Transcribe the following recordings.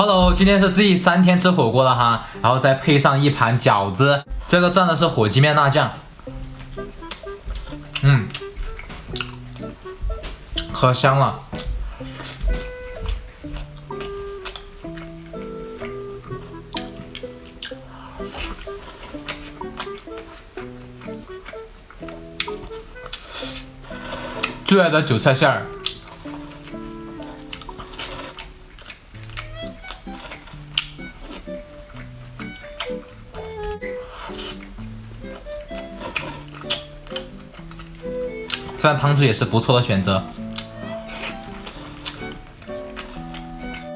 Hello，今天是第3天吃火锅了哈，然后再配上一盘饺子，这个蘸的是火鸡面辣酱，可香了。最爱的韭菜馅儿。这样汤汁也是不错的选择。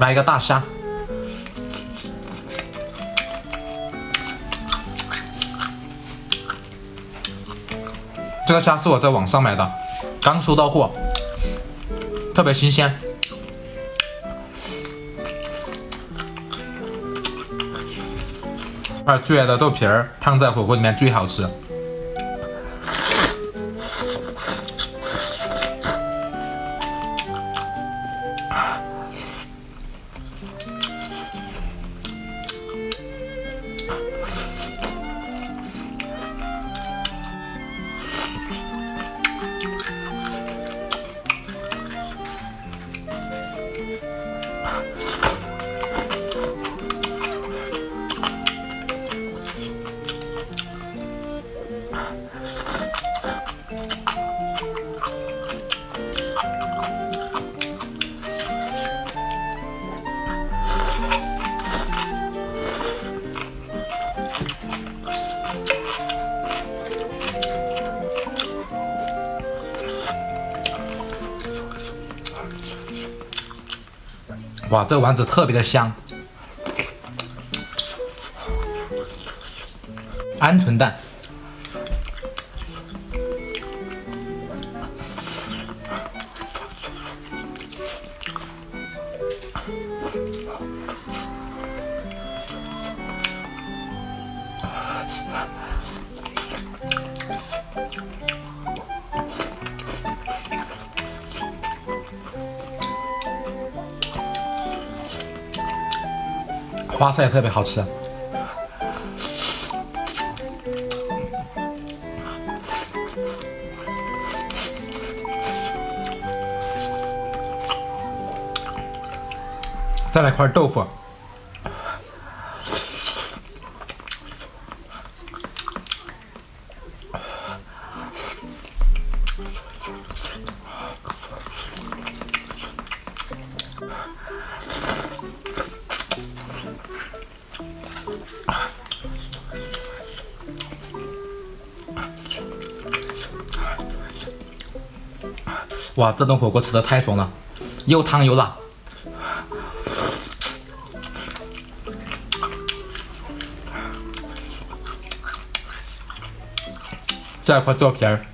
来一个大虾，这个虾是我在网上买的，刚收到货，特别新鲜。最爱的豆皮儿烫在火锅里面最好吃。哇，这个丸子特别的香。鹌鹑蛋，花菜也特别好吃。再来块豆腐，哇，这顿火锅吃的太爽了，又汤又辣。再来块豆皮儿。